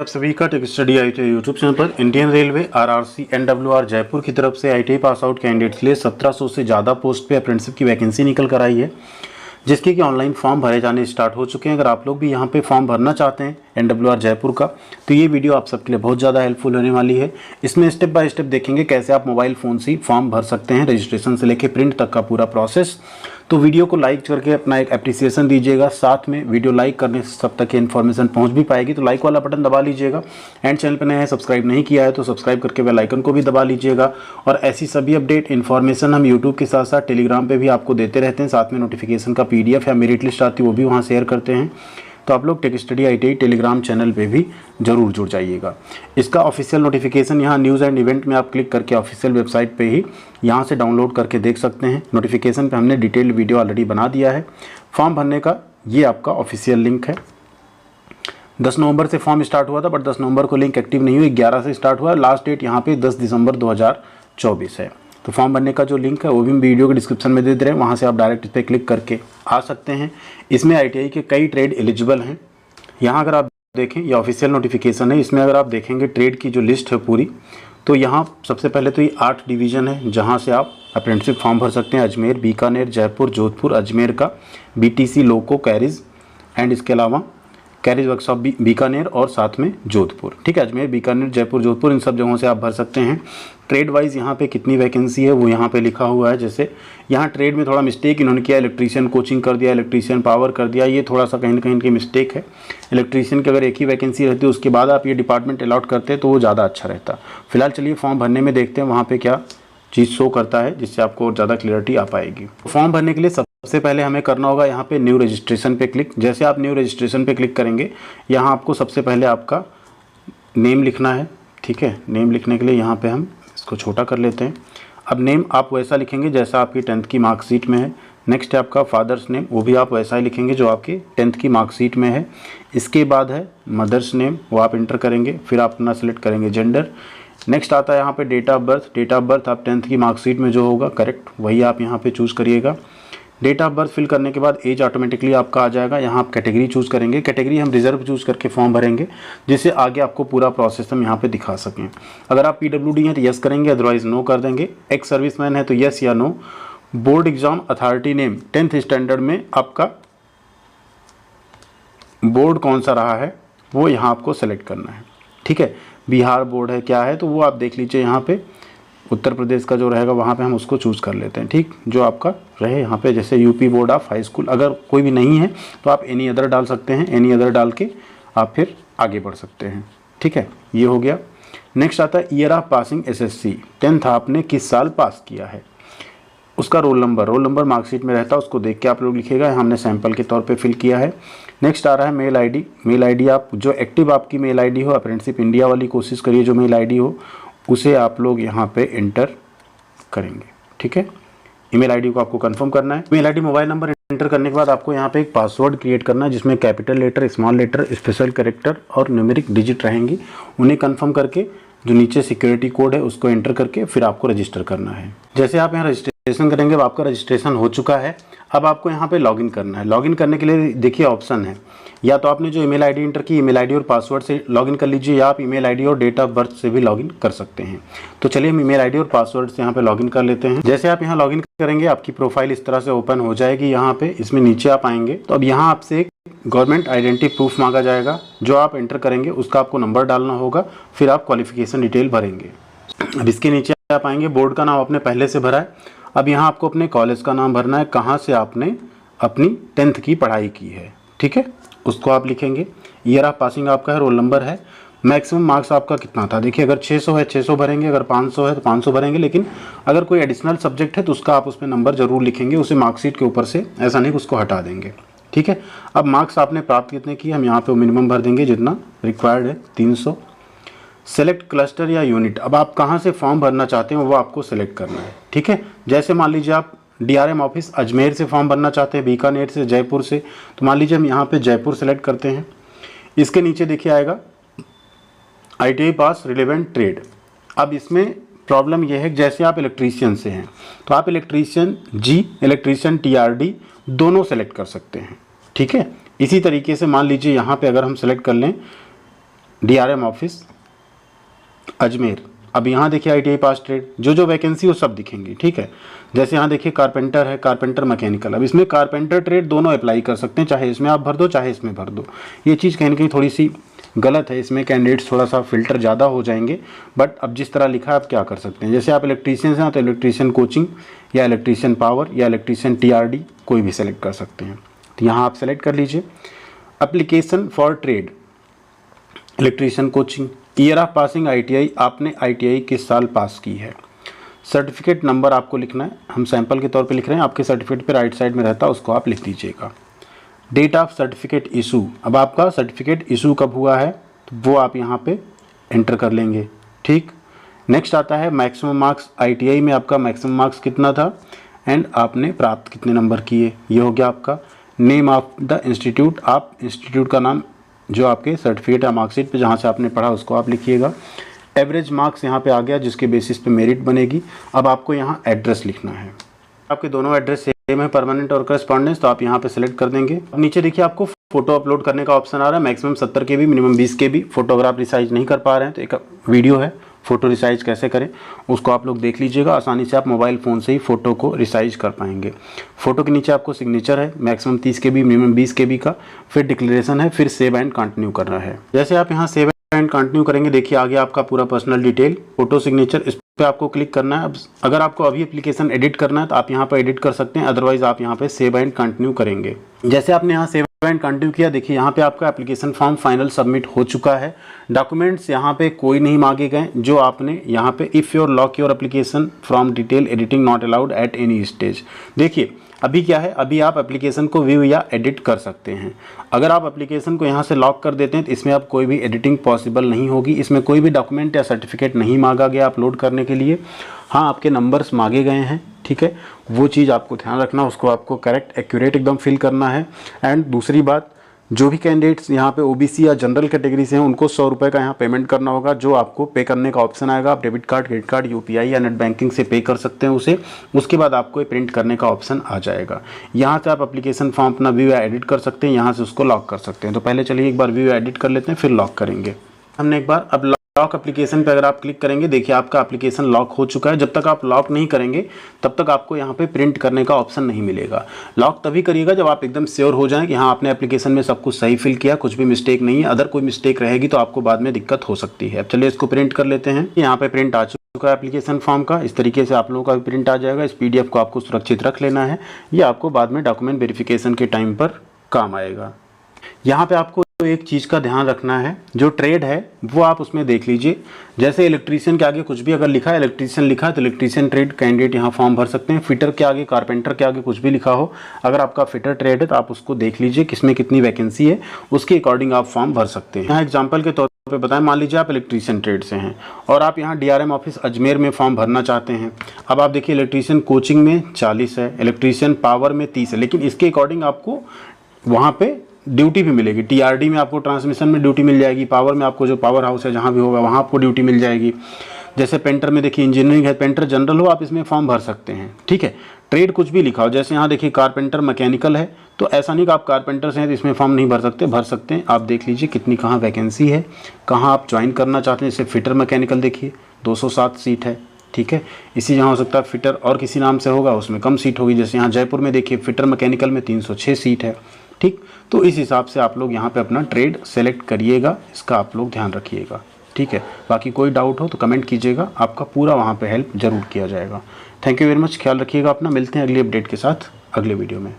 आप सभी का tech study ITI YouTube channel पर Indian railway RRC NWR Jaipur की तरफ से आईटीआई पास आउट कैंडिडेट्स के लिए 1700 से ज़्यादा पोस्ट पे अप्रेंटिसशिप की वैकेंसी निकल कर आई है, जिसके कि ऑनलाइन फॉर्म भरे जाने स्टार्ट हो चुके हैं। अगर आप लोग भी यहाँ पे फॉर्म भरना चाहते हैं एनडब्ल्यूआर जयपुर का, तो ये वीडियो आप सबके लिए बहुत ज़्यादा हेल्पफुल होने वाली है। इसमें स्टेप बाय स्टेप देखेंगे कैसे आप मोबाइल फ़ोन से फॉर्म भर सकते हैं, रजिस्ट्रेशन से लेकर प्रिंट तक का पूरा प्रोसेस। तो वीडियो को लाइक करके अपना एक एप्रिसिएशन दीजिएगा। साथ में वीडियो लाइक करने से सब तक इन्फॉर्मेशन पहुंच भी पाएगी, तो लाइक वाला बटन दबा लीजिएगा। एंड चैनल पर नए हैं, सब्सक्राइब नहीं किया है तो सब्सक्राइब करके बेल आइकन को भी दबा लीजिएगा। और ऐसी सभी अपडेट इन्फॉर्मेशन हम यूट्यूब के साथ साथ टेलीग्राम पे भी आपको देते रहते हैं। साथ में नोटिफिकेशन का PDF या मेरिट लिस्ट आती है वो भी वहाँ शेयर करते हैं। तो आप लोग take study ITI Telegram channel पे भी जरूर जुड़ जाइएगा। इसका ऑफिशियल नोटिफिकेशन यहाँ न्यूज़ एंड इवेंट में आप क्लिक करके ऑफिशियल वेबसाइट पे ही यहाँ से डाउनलोड करके देख सकते हैं। नोटिफिकेशन पे हमने डिटेल्ड वीडियो ऑलरेडी बना दिया है। फॉर्म भरने का ये आपका ऑफिशियल लिंक है। 10 नवंबर से फॉर्म स्टार्ट हुआ था, बट 10 नवंबर को लिंक एक्टिव नहीं हुई, 11 से स्टार्ट हुआ। लास्ट डेट यहाँ पे 10 दिसंबर 2024 है। तो फॉर्म भरने का जो लिंक है वो भी हम वीडियो के डिस्क्रिप्शन में दे दे रहे हैं, वहाँ से आप डायरेक्ट इस पर क्लिक करके आ सकते हैं। इसमें आईटीआई के कई ट्रेड एलिजिबल हैं। यहाँ अगर आप देखें, ये ऑफिशियल नोटिफिकेशन है। इसमें अगर आप देखेंगे ट्रेड की जो लिस्ट है पूरी, तो यहाँ सबसे पहले तो ये 8 डिवीज़न है जहाँ से आप अप्रेंटिसशिप फॉर्म भर सकते हैं। अजमेर, बीकानेर, जयपुर, जोधपुर, अजमेर का BTC, लोको, कैरिज एंड इसके अलावा कैरिज वर्कशॉप बीकानेर और साथ में जोधपुर। ठीक है, अजमेर, बीकानेर, जयपुर, जोधपुर, इन सब जगहों से आप भर सकते हैं। ट्रेड वाइज यहाँ पे कितनी वैकेंसी है वो यहाँ पे लिखा हुआ है। जैसे यहाँ ट्रेड में थोड़ा मिस्टेक इन्होंने किया, इलेक्ट्रीशियन कोचिंग कर दिया, इलेक्ट्रीशियन पावर कर दिया, ये थोड़ा सा कहीं ना कहीं की मिस्टेक है। इलेक्ट्रीशियन की अगर एक ही वैकेंसी रहती है उसके बाद आप ये डिपार्टमेंट अलॉट करते हैं तो वो ज़्यादा अच्छा रहता। फिलहाल चलिए फॉर्म भरने में देखते हैं वहाँ पर क्या चीज़ शो करता है, जिससे आपको ज़्यादा क्लियरिटी आ पाएगी। फॉर्म भरने के लिए सबसे पहले हमें करना होगा यहाँ पे न्यू रजिस्ट्रेशन पे क्लिक। जैसे आप न्यू रजिस्ट्रेशन पे क्लिक करेंगे, यहाँ आपको सबसे पहले आपका नेम लिखना है। ठीक है, नेम लिखने के लिए यहाँ पे हम इसको छोटा कर लेते हैं। अब नेम आप वैसा लिखेंगे जैसा आपकी 10th की मार्कशीट में है। नेक्स्ट है आपका फादर्स नेम, वो भी आप वैसा ही लिखेंगे जो आपकी 10th की मार्कशीट में है। इसके बाद है मदर्स नेम, वो आप इंटर करेंगे। फिर आप अपना सेलेक्ट करेंगे जेंडर। नेक्स्ट आता है यहाँ पे date of birth. Date of birth आप 10th की मार्कशीट में जो होगा करेक्ट वही आप यहाँ पे चूज़ करिएगा। डेट ऑफ बर्थ फिल करने के बाद एज ऑटोमेटिकली आपका आ जाएगा। यहाँ आप कैटेगरी चूज़ करेंगे। कैटेगरी हम रिजर्व चूज़ करके फॉर्म भरेंगे, जिससे आगे आपको पूरा प्रोसेस हम यहाँ पे दिखा सकें। अगर आप PWD हैं तो यस करेंगे, अदरवाइज नो कर देंगे। एक्स सर्विसमैन है तो यस या no. Board exam authority name 10th standard में आपका बोर्ड कौन सा रहा है वो यहाँ आपको सेलेक्ट करना है। ठीक है, बिहार बोर्ड है क्या है तो वो आप देख लीजिए। यहाँ पे उत्तर प्रदेश का जो रहेगा वहाँ पे हम उसको चूज़ कर लेते हैं। ठीक, जो आपका रहे यहाँ पे, जैसे UP board of high school. अगर कोई भी नहीं है तो आप एनी अदर डाल सकते हैं। एनी अदर डाल के आप फिर आगे बढ़ सकते हैं। ठीक है, ये हो गया। नेक्स्ट आता है year of passing SSC। 10th आपने किस साल पास किया है, उसका रोल नंबर मार्कशीट में रहता है, उसको देख के आप लोग लिखिएगा। हमने सैंपल के तौर पे फिल किया है। नेक्स्ट आ रहा है मेल आईडी। मेल आईडी आप जो एक्टिव आपकी मेल आईडी हो, अप्रेंटिसशिप इंडिया वाली कोशिश करिए जो मेल आईडी हो उसे आप लोग यहाँ पे इंटर करेंगे। ठीक है, ईमेल आईडी को आपको कंफर्म करना है। Mail ID, mobile number enter करने के बाद आपको यहाँ पे एक पासवर्ड क्रिएट करना है, जिसमें capital letter, small letter, special character और न्यूमेरिक डिजिट रहेंगी। उन्हें कंफर्म करके जो नीचे सिक्योरिटी कोड है उसको एंटर करके फिर आपको रजिस्टर करना है। जैसे आप यहाँ रजिस्ट्रेशन करेंगे, अब आपका रजिस्ट्रेशन हो चुका है। अब आपको यहाँ पे लॉगिन करना है। लॉगिन करने के लिए देखिए ऑप्शन है, या तो आपने जो ईमेल आईडी इंटर की, ईमेल आईडी और पासवर्ड से लॉगिन कर लीजिए, या आप ईमेल आईडी और डेट ऑफ बर्थ से भी लॉगिन कर सकते हैं। तो चलिए हम ईमेल आईडी और पासवर्ड से यहाँ पे लॉगिन कर लेते हैं। जैसे आप यहाँ लॉगिन करेंगे आपकी प्रोफाइल इस तरह से ओपन हो जाएगी। यहाँ पे इसमें नीचे आप आएंगे तो अब यहाँ आपसे एक गवर्नमेंट आइडेंटिटी प्रूफ मांगा जाएगा, जो आप एंटर करेंगे उसका आपको नंबर डालना होगा। फिर आप क्वालिफिकेशन डिटेल भरेंगे। अब इसके नीचे आप आएंगे, बोर्ड का नाम आपने पहले से भरा है। अब यहाँ आपको अपने कॉलेज का नाम भरना है, कहाँ से आपने अपनी 10th की पढ़ाई की है। ठीक है, उसको आप लिखेंगे। ईयर ऑफ पासिंग आपका है, रोल नंबर है। मैक्सिमम मार्क्स आपका कितना था, देखिए अगर 600 है 600 भरेंगे, अगर 500 है तो 500 भरेंगे। लेकिन अगर कोई एडिशनल सब्जेक्ट है तो उसका आप उसमें नंबर जरूर लिखेंगे, उसे मार्कशीट के ऊपर से, ऐसा नहीं कि उसको हटा देंगे। ठीक है, अब मार्क्स आपने प्राप्त कितने किए हम यहाँ पे मिनिमम भर देंगे जितना रिक्वायर्ड है, 300। सेलेक्ट क्लस्टर या यूनिट, अब आप कहाँ से फॉर्म भरना चाहते हैं वो आपको सेलेक्ट करना है। ठीक है, जैसे मान लीजिए आप DRM ऑफिस अजमेर से फॉर्म भरना चाहते हैं, बीकानेर से, जयपुर से, तो मान लीजिए हम यहाँ पे जयपुर सेलेक्ट करते हैं। इसके नीचे देखिए आएगा ITI पास रिलेवेंट ट्रेड। अब इसमें प्रॉब्लम यह है कि जैसे आप इलेक्ट्रीशियन से हैं तो आप इलेक्ट्रीशियन G, इलेक्ट्रीशियन TRD दोनों सेलेक्ट कर सकते हैं। ठीक है, इसी तरीके से मान लीजिए यहाँ पे अगर हम सेलेक्ट कर लें DRM ऑफिस अजमेर। अब यहाँ देखिए ITI पास ट्रेड, जो वैकेंसी वो सब दिखेंगी, ठीक है। जैसे यहाँ देखिए कारपेंटर है, कारपेंटर मैकेनिकल। अब इसमें कारपेंटर ट्रेड दोनों अप्लाई कर सकते हैं, चाहे इसमें आप भर दो चाहे इसमें भर दो। ये चीज़ कहीं ना कहीं थोड़ी सी गलत है, इसमें कैंडिडेट्स थोड़ा सा फिल्टर ज़्यादा हो जाएंगे। बट अब जिस तरह लिखा है आप क्या कर सकते हैं, जैसे आप इलेक्ट्रीशियन हैं तो इलेक्ट्रीशियन कोचिंग या इलेक्ट्रीशियन पावर या इलेक्ट्रीशियन TRD कोई भी सेलेक्ट कर सकते हैं। तो यहाँ आप सेलेक्ट कर लीजिए application for trade electrician coaching, year of passing ITI, आपने ITI किस साल पास की है, सर्टिफिकेट नंबर आपको लिखना है। हम सैंपल के तौर पे लिख रहे हैं, आपके सर्टिफिकेट पे राइट साइड में रहता है, उसको आप लिख दीजिएगा। डेट ऑफ सर्टिफिकेट इशू, अब आपका सर्टिफिकेट इशू कब हुआ है तो वो आप यहाँ पे एंटर कर लेंगे, ठीक। नेक्स्ट आता है मैक्सिमम मार्क्स, ITI में आपका मैक्सिमम मार्क्स कितना था एंड आपने प्राप्त कितने नंबर किए, ये हो गया आपका। नेम ऑफ द इंस्टीट्यूट, आप इंस्टीट्यूट का नाम जो आपके सर्टिफिकेट या मार्कशीट पे जहाँ से आपने पढ़ा उसको आप लिखिएगा। एवरेज मार्क्स यहाँ पे आ गया जिसके बेसिस पे मेरिट बनेगी। अब आपको यहाँ एड्रेस लिखना है, आपके दोनों एड्रेस सेम है, परमानेंट और करस्पॉन्डेंस, तो आप यहाँ पे सेलेक्ट कर देंगे। अब नीचे देखिए आपको फोटो अपलोड करने का ऑप्शन आ रहा है, maximum 70 KB minimum 20 KB। Photograph resize नहीं कर पा रहे हैं तो एक वीडियो है फ़ोटो रिसाइज कैसे करें उसको आप लोग देख लीजिएगा, आसानी से आप मोबाइल फ़ोन से ही फ़ोटो को रिसाइज कर पाएंगे। फ़ोटो के नीचे आपको सिग्नेचर है, मैक्सिमम 30 KB मिनिमम 20 KB का, फिर डिक्लेरेशन है, फिर सेव एंड कंटिन्यू करना है। जैसे आप यहाँ सेव एंड कंटिन्यू करेंगे, देखिए आगे आपका पूरा पर्सनल डिटेल, फोटो, सिग्नेचर, इस पे आपको क्लिक करना है। अब अगर आपको अभी एप्लीकेशन एडिट करना है तो आप यहाँ पर एडिट कर सकते हैं, अदरवाइज आप यहाँ पे सेव एंड कंटिन्यू करेंगे। जैसे आपने यहाँ सेव एंड कंटिन्यू किया, देखिए यहाँ पे आपका एप्लीकेशन फॉर्म फाइनल सबमिट हो चुका है। डॉक्यूमेंट्स यहाँ पे कोई नहीं मांगे गए, जो आपने यहाँ पे if your lock your application from detail editing not allowed at any stage. देखिए अभी क्या है, अभी आप एप्लीकेशन को व्यू या एडिट कर सकते हैं। अगर आप एप्लीकेशन को यहाँ से लॉक कर देते हैं तो इसमें आप कोई भी एडिटिंग पॉसिबल नहीं होगी। इसमें कोई भी डॉक्यूमेंट या सर्टिफिकेट नहीं मांगा गया अपलोड करने के लिए। हाँ, आपके नंबर्स मांगे गए हैं, ठीक है, वो चीज़ आपको ध्यान रखना, उसको आपको करेक्ट एक्यूरेट एकदम फिल करना है। एंड दूसरी बात, जो भी कैंडिडेट्स यहाँ पे OBC या जनरल कैटेगरी से हैं उनको 100 रुपये का यहाँ पेमेंट करना होगा, जो आपको पे करने का ऑप्शन आएगा। आप debit card, credit card, UPI या नेट बैंकिंग से पे कर सकते हैं उसे। उसके बाद आपको प्रिंट करने का ऑप्शन आ जाएगा। यहाँ से आप एप्लीकेशन फॉर्म अपना व्यू या एडिट कर सकते हैं, यहाँ से उसको लॉक कर सकते हैं। तो पहले चलिए एक बार व्यू या एडिट कर लेते हैं, फिर लॉक करेंगे हमने एक बार। अब लॉक एप्लीकेशन पे अगर आप क्लिक करेंगे, देखिए आपका एप्लीकेशन लॉक हो चुका है। जब तक आप लॉक नहीं करेंगे तब तक आपको यहाँ पे प्रिंट करने का ऑप्शन नहीं मिलेगा। लॉक तभी करिएगा जब आप एकदम श्योर हो जाएं कि हाँ आपने एप्लीकेशन में सब कुछ सही फिल किया, कुछ भी मिस्टेक नहीं है। अदर कोई मिस्टेक रहेगी तो आपको बाद में दिक्कत हो सकती है। अब चलिए इसको प्रिंट कर लेते हैं। यहाँ पे प्रिंट आ चुका है एप्लीकेशन फॉर्म का, इस तरीके से आप लोगों का भी प्रिंट आ जाएगा। इस PDF को आपको सुरक्षित रख लेना है, ये आपको बाद में डॉक्यूमेंट वेरिफिकेशन के टाइम पर काम आएगा। यहाँ पे आपको एक चीज़ का ध्यान रखना है, जो ट्रेड है वो आप उसमें देख लीजिए। जैसे इलेक्ट्रीशियन के आगे कुछ भी अगर लिखा है, इलेक्ट्रीशियन लिखा है तो इलेक्ट्रीशियन ट्रेड कैंडिडेट यहाँ फॉर्म भर सकते हैं। फिटर के आगे, कारपेंटर के आगे कुछ भी लिखा हो, अगर आपका फिटर ट्रेड है तो आप उसको देख लीजिए किसमें कितनी वैकेंसी है, उसके अकॉर्डिंग आप फॉर्म भर सकते हैं। यहाँ एग्जाम्पल के तौर पे बताएं, मान लीजिए आप इलेक्ट्रीशियन ट्रेड से हैं और आप यहाँ DRM ऑफिस अजमेर में फॉर्म भरना चाहते हैं। अब आप देखिए इलेक्ट्रीशियन कोचिंग में 40 है, इलेक्ट्रीशियन पावर में 30 है, लेकिन इसके अकॉर्डिंग आपको वहाँ पे ड्यूटी भी मिलेगी। TRD में आपको ट्रांसमिशन में ड्यूटी मिल जाएगी, पावर में आपको जो पावर हाउस है जहाँ भी होगा वहाँ आपको ड्यूटी मिल जाएगी। जैसे पेंटर में देखिए इंजीनियरिंग है, पेंटर जनरल हो, आप इसमें फॉर्म भर सकते हैं, ठीक है। ट्रेड कुछ भी लिखा हो, जैसे यहाँ देखिए कारपेंटर मैकेनिकल है, तो ऐसा नहीं कि आप कारपेंटर से हैं तो इसमें फॉर्म नहीं भर सकते, भर सकते हैं। आप देख लीजिए कितनी कहाँ वैकेंसी है, कहाँ आप ज्वाइन करना चाहते हैं। जैसे फिटर मैकेनिकल देखिए 207 सीट है, ठीक है। इसी जहाँ हो सकता है फिटर और किसी नाम से होगा उसमें कम सीट होगी। जैसे यहाँ जयपुर में देखिए फिटर मैकेनिकल में 306 सीट है, ठीक। तो इस हिसाब से आप लोग यहाँ पे अपना ट्रेड सेलेक्ट करिएगा, इसका आप लोग ध्यान रखिएगा, ठीक है। बाकी कोई डाउट हो तो कमेंट कीजिएगा, आपका पूरा वहाँ पे हेल्प ज़रूर किया जाएगा। थैंक यू वेरी मच, ख्याल रखिएगा अपना। मिलते हैं अगली अपडेट के साथ अगले वीडियो में।